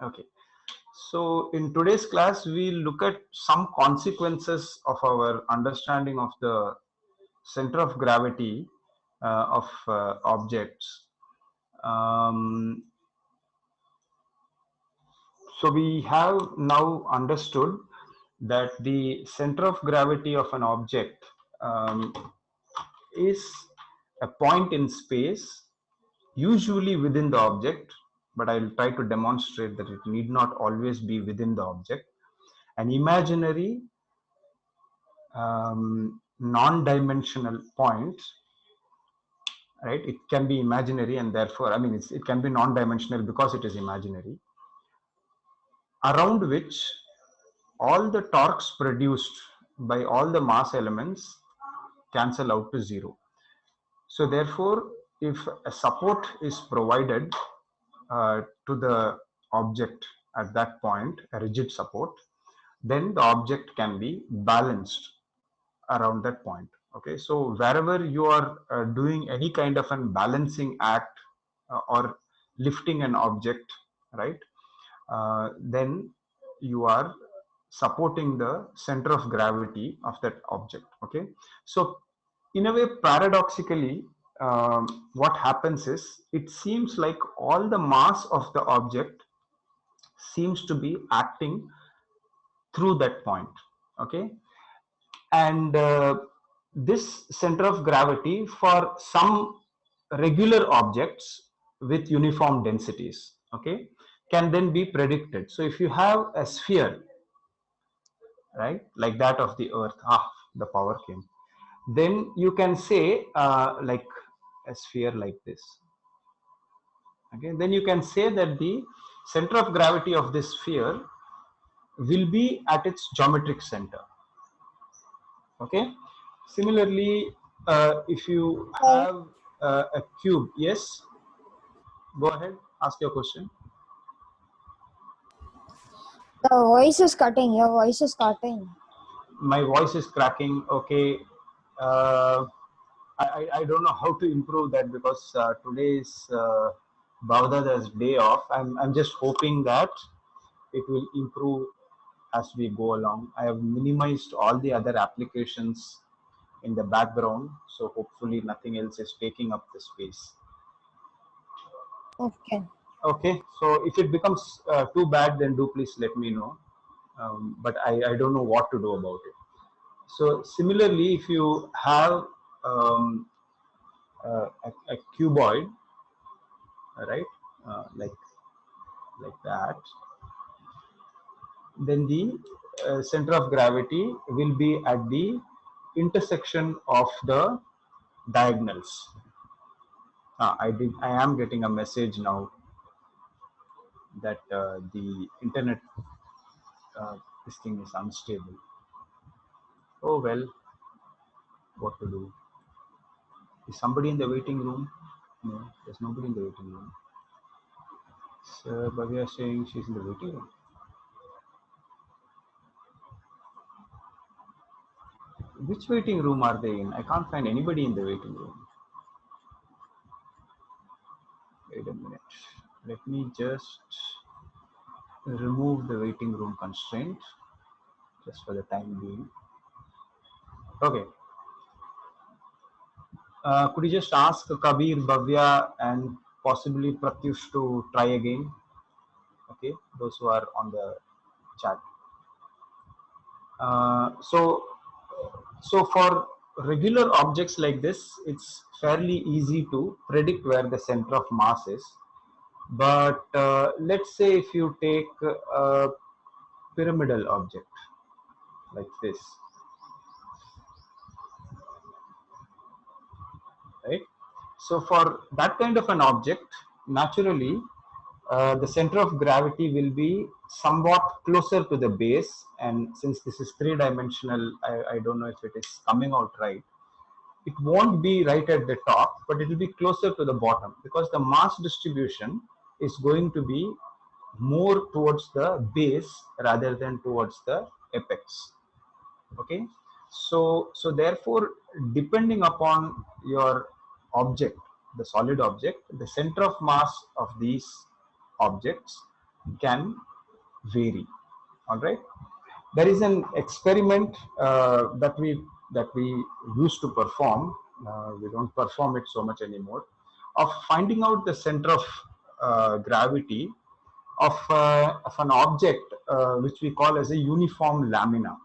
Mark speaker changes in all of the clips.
Speaker 1: Okay. So in today's class, we look at some consequences of our understanding of the center of gravity of objects. Um, so we have now understood that the center of gravity of an object um, is a point in space, usually within the object, but I'll try to demonstrate that it need not always be within the object. An imaginary non-dimensional point, right? It can be imaginary, and therefore, I mean, it can be non-dimensional because it is imaginary, around which all the torques produced by all the mass elements cancel out to zero. So therefore, if a support is provided to the object at that point, a rigid support, then the object can be balanced around that point. Okay, so wherever you are doing any kind of an balancing act or lifting an object, right, then you are supporting the center of gravity of that object. Okay, so in a way, paradoxically, what happens is it seems like all the mass of the object seems to be acting through that point. Okay, and this center of gravity for some regular objects with uniform densities, okay, can then be predicted. So if you have a sphere, right, like that of the earth, the power came, then you can say like a sphere like this. Okay, then you can say that the center of gravity of this sphere will be at its geometric center. Okay, similarly, if you have a cube, yes, go ahead, ask your question.
Speaker 2: The voice is cutting. Your voice is cutting.
Speaker 1: My voice is cracking. Okay, uh, I don't know how to improve that because today is Bhavdada's day off. I'm just hoping that it will improve as we go along. I have minimized all the other applications in the background, so hopefully nothing else is taking up the space.
Speaker 2: Okay.
Speaker 1: Okay, so if it becomes too bad, then do please let me know. But I don't know what to do about it. So similarly, if you have a cuboid, right, like that, then the center of gravity will be at the intersection of the diagonals. I am getting a message now that the internet this thing is unstable. Oh well, what to do? Is somebody in the waiting room? No, there's nobody in the waiting room. So Bhavya is saying she's in the waiting room. Which waiting room are they in? I can't find anybody in the waiting room. Wait a minute. Let me just remove the waiting room constraint just for the time being. Okay. Could you just ask Kabir, Bhavya, and possibly Pratyush to try again? Okay, those who are on the chat. So for regular objects like this, it's fairly easy to predict where the center of mass is. But let's say if you take a pyramidal object like this, right? So for that kind of an object, naturally, the center of gravity will be somewhat closer to the base. And since this is three-dimensional, I don't know if it is coming out right. It won't be right at the top, but it will be closer to the bottom because the mass distribution is going to be more towards the base rather than towards the apex. Okay, so therefore, depending upon your object, the solid object, the center of mass of these objects can vary. All right. There is an experiment that we used to perform. We don't perform it so much anymore. Of finding out the center of gravity of an object which we call as a uniform lamina.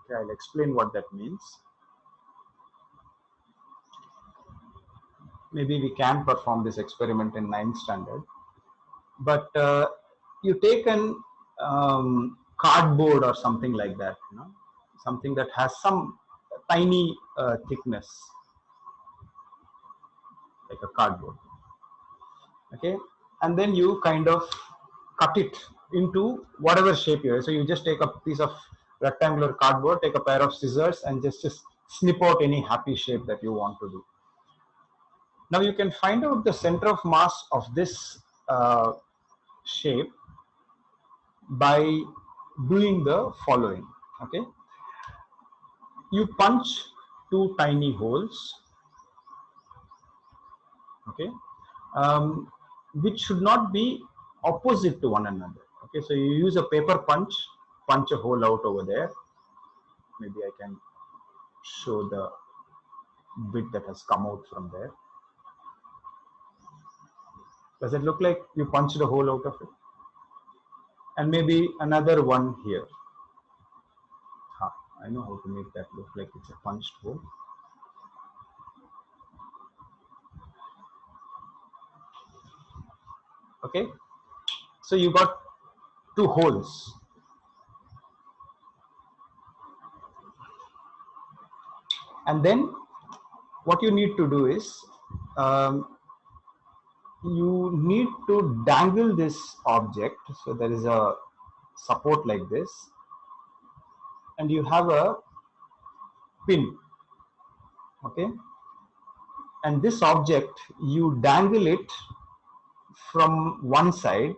Speaker 1: Okay, I'll explain what that means. Maybe we can perform this experiment in 9th standard. But you take an cardboard or something like that, something that has some tiny thickness, like a cardboard. Okay, and then you kind of cut it into whatever shape you have. So you just take a piece of rectangular cardboard, take a pair of scissors, and just snip out any happy shape that you want to do. Now you can find out the center of mass of this shape by doing the following. Okay, you punch two tiny holes, okay, which should not be opposite to one another. Okay, so you use a paper punch a hole out over there. Maybe I can show the bit that has come out from there. Does it look like you punched a hole out of it? And maybe another one here. I know how to make that look like it's a punched hole. Okay, so you got two holes. And then what you need to do is you need to dangle this object. So there is a support like this, and you have a pin. Okay, and this object you dangle it from one side,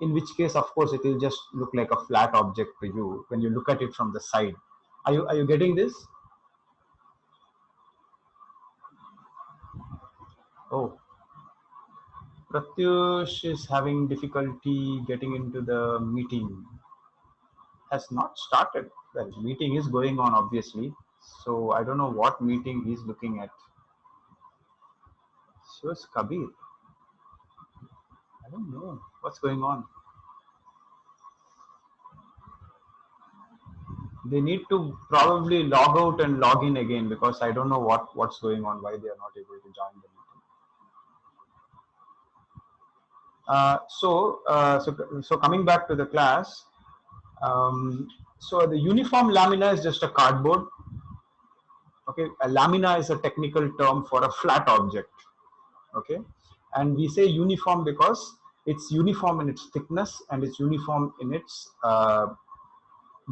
Speaker 1: in which case of course it will just look like a flat object to you when you look at it from the side. Are you getting this? Oh, Pratyush is having difficulty getting into the meeting. Has not started. Well, meeting is going on obviously, so I don't know what meeting he's looking at. So is Kabir. I don't know what's going on. They need to probably log out and log in again, because I don't know what's going on, why they are not able to join the meeting. So coming back to the class, so the uniform lamina is just a cardboard. Okay, a lamina is a technical term for a flat object. Okay, and we say uniform because it's uniform in its thickness and it's uniform in its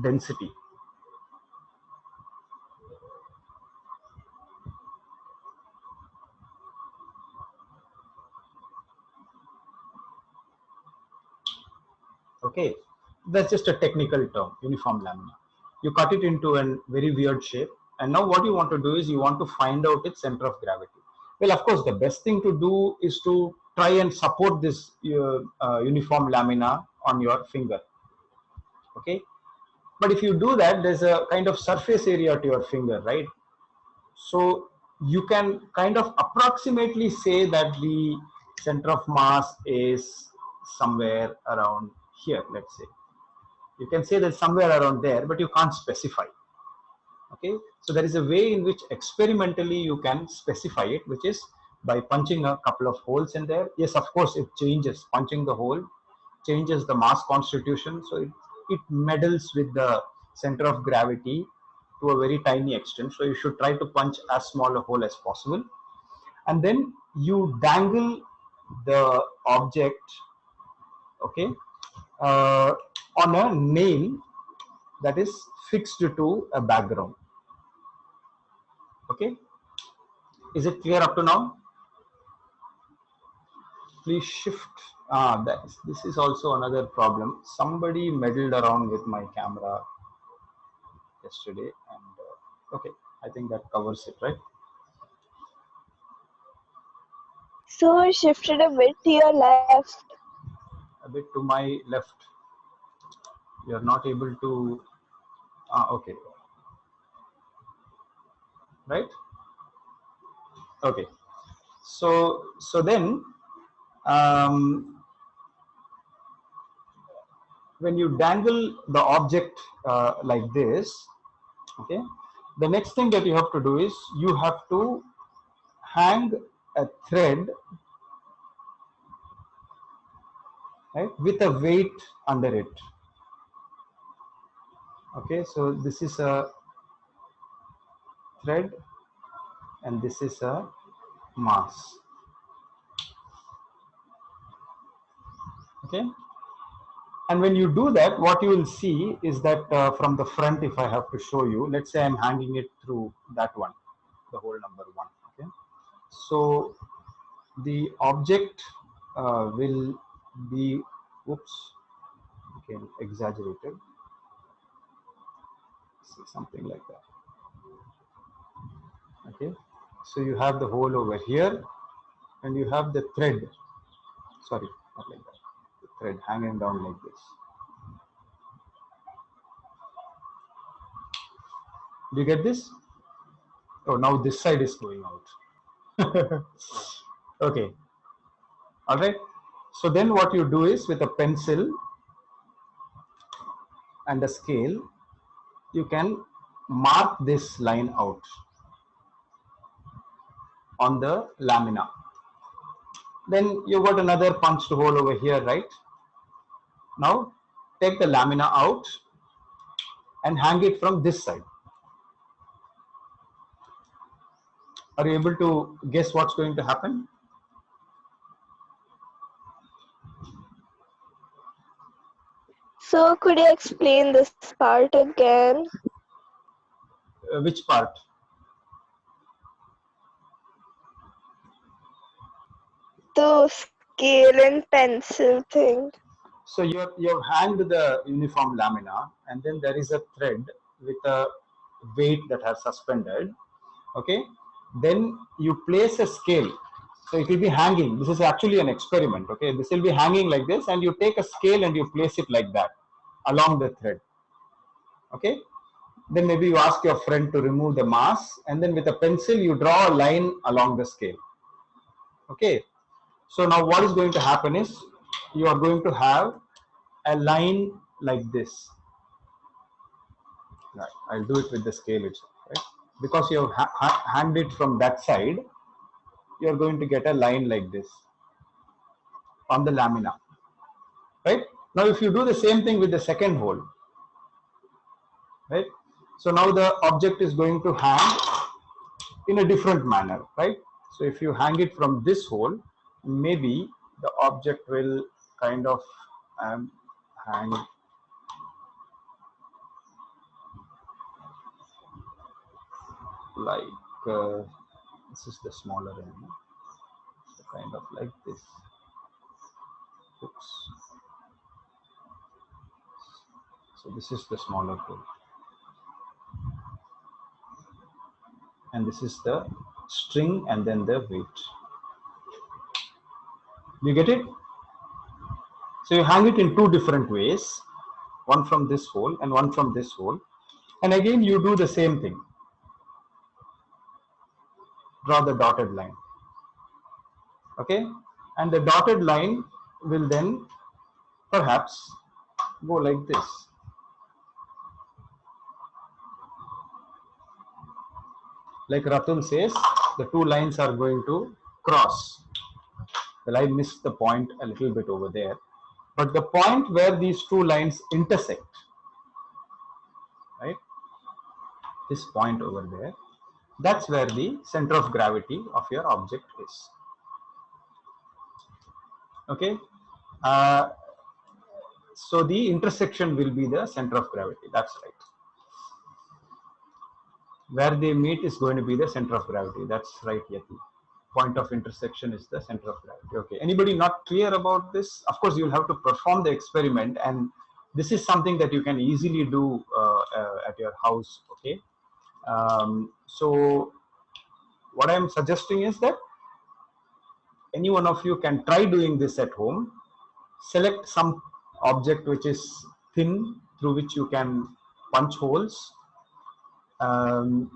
Speaker 1: density. Okay, that's just a technical term, uniform lamina. You cut it into a very weird shape, and now what you want to do is you want to find out its center of gravity. Well, of course, the best thing to do is to try and support this uniform lamina on your finger. Okay, but if you do that, there's a kind of surface area to your finger, right? So you can kind of approximately say that the center of mass is somewhere around here, let's say. You can say that somewhere around there, but you can't specify. Okay, so there is a way in which experimentally you can specify it, which is by punching a couple of holes in there. Yes, of course, it changes. Punching the hole changes the mass constitution, so it meddles with the center of gravity to a very tiny extent. So you should try to punch as small a hole as possible, and then you dangle the object, okay, on a nail that is fixed to a background. Okay, is it clear up to now? Please shift. This is also another problem. Somebody meddled around with my camera yesterday, and okay, I think that covers it, right?
Speaker 3: So shifted a bit to your left.
Speaker 1: a bit to my left. You are not able to, okay, right? Okay. So then, when you dangle the object like this, okay, the next thing that you have to do is you have to hang a thread, right, with a weight under it. Okay, so this is a thread and this is a mass. Okay, and when you do that, what you will see is that from the front, if I have to show you, let's say I'm hanging it through that one, the hole number 1. Okay, so the object will be, oops, again exaggerated, see, something like that. Okay, so you have the hole over here and you have the thread, sorry, not like that, the thread hanging down like this. Do you get this? Oh, now this side is going out. Okay, all right. So then what you do is, with a pencil and a scale, you can mark this line out on the lamina. Then you got another punched hole over here, right? Now take the lamina out and hang it from this side. Are you able to guess what's going to happen?
Speaker 3: So could you explain this part again?
Speaker 1: Which part?
Speaker 3: The scale and pencil thing.
Speaker 1: So you have hanged the uniform lamina, and then there is a thread with a weight that has suspended. Okay, then you place a scale, so it will be hanging. This is actually an experiment. Okay, this will be hanging like this, and you take a scale and you place it like that along the thread. Okay, then maybe you ask your friend to remove the mass, and then with a pencil you draw a line along the scale. Okay, so now what is going to happen is, you are going to have a line like this. Right, I'll do it with the scale itself, right? Because you have hanged it from that side, you are going to get a line like this on the lamina, right? Now if you do the same thing with the second hole, right? So now the object is going to hang in a different manner, right? So if you hang it from this hole, maybe the object will kind of hang like this is the smaller end, so kind of like this. Oops. So this is the smaller hole, and this is the string and then the weight. You get it? So you hang it in two different ways, one from this hole and one from this hole, and again you do the same thing. Draw the dotted line. Okay, and the dotted line will then perhaps go like this. Like Ratul says, the two lines are going to cross. Well, I missed the point a little bit over there, but the point where these two lines intersect, right, this point over there, that's where the center of gravity of your object is. Okay, so the intersection will be the center of gravity. That's right. Where they meet is going to be the center of gravity. That's right, Yati. Point of intersection is the center of gravity. Okay, anybody not clear about this? Of course, you'll have to perform the experiment, and this is something that you can easily do at your house. Okay, so what I'm suggesting is that any one of you can try doing this at home, select some object which is thin through which you can punch holes, and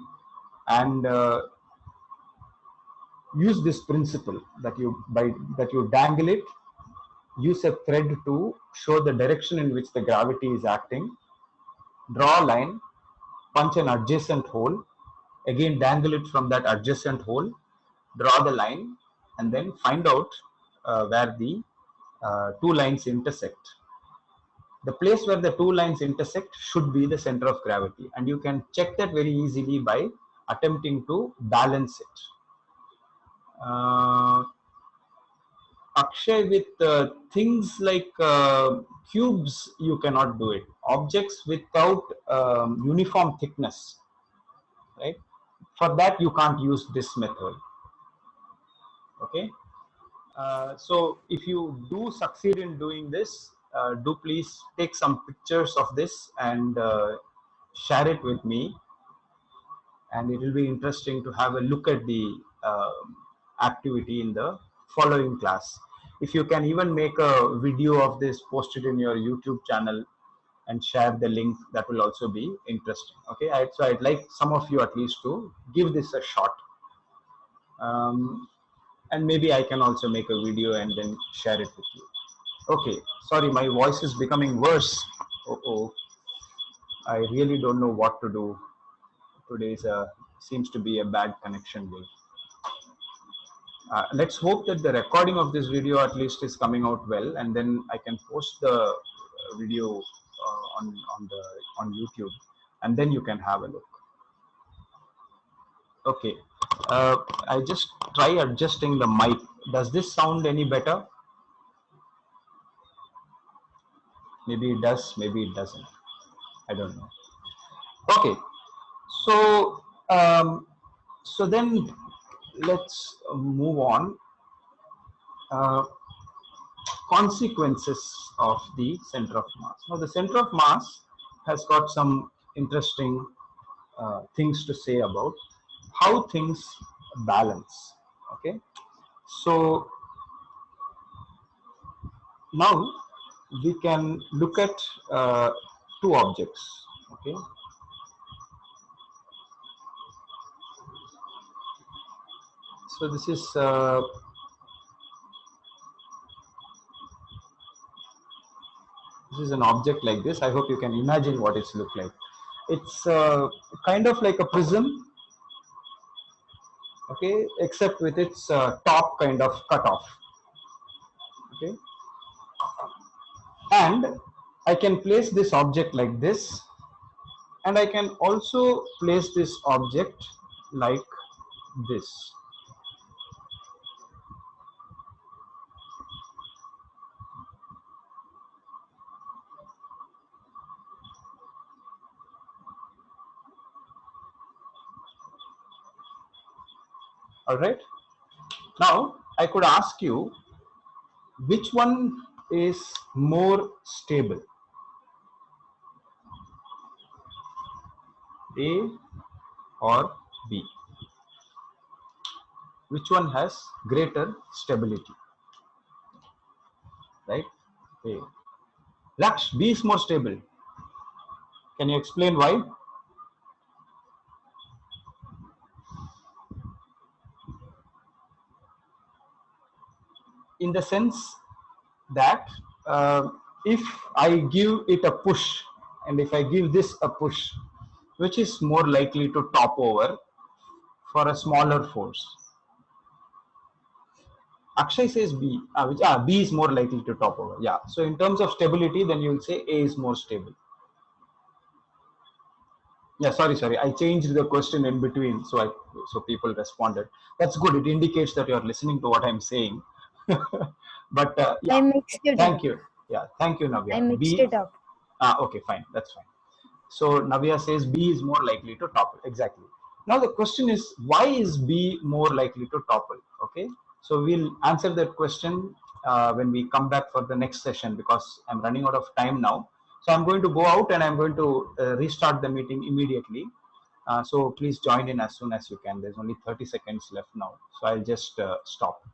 Speaker 1: use this principle that you dangle it, use a thread to show the direction in which the gravity is acting, draw a line, punch an adjacent hole, again dangle it from that adjacent hole, draw the line, and then find out where the two lines intersect. The place where the two lines intersect should be the center of gravity, and you can check that very easily by attempting to balance it. Akshay, with things like cubes, you cannot do it. Objects without uniform thickness, right? For that, you can't use this method. Okay. So if you do succeed in doing this, do please take some pictures of this and share it with me, and it will be interesting to have a look at the activity in the following class. If you can even make a video of this, post it in your YouTube channel and share the link, that will also be interesting. Okay, so I'd like some of you at least to give this a shot. And maybe I can also make a video and then share it with you. Okay, sorry, my voice is becoming worse. I really don't know what to do. Today seems to be a bad connection day. Let's hope that the recording of this video at least is coming out well, and then I can post the video on YouTube, and then you can have a look. Okay, I just try adjusting the mic. Does this sound any better? Maybe it does, maybe it doesn't. I don't know. Okay, so so then let's move on. Consequences of the center of mass. Now, the center of mass has got some interesting things to say about how things balance. Okay, so now we can look at two objects. Okay, so this is an object like this. I hope you can imagine what it's look like. It's kind of like a prism, okay, except with its top kind of cut off. Okay, and I can place this object like this, and I can also place this object like this. All right. Now I could ask you, which one is more stable, A or B? Which one has greater stability? Right? A. Laksh, B is more stable. Can you explain why? In the sense that if I give it a push, and if I give this a push, which is more likely to top over for a smaller force? Akshay says B, B is more likely to top over. Yeah, so in terms of stability, then you will say A is more stable. Yeah, sorry, I changed the question in between, so people responded. That's good. It indicates that you're listening to what I'm saying. But yeah,
Speaker 2: I mixed it
Speaker 1: thank
Speaker 2: up.
Speaker 1: you. Yeah, thank you, Navya.
Speaker 2: I mixed it up.
Speaker 1: Okay, fine, that's fine. So Navya says B is more likely to topple. Exactly. Now the question is, why is B more likely to topple? Okay, so we'll answer that question when we come back for the next session, because I'm running out of time now. So I'm going to go out and I'm going to restart the meeting immediately. So please join in as soon as you can. There's only 30 seconds left now. So I'll just stop.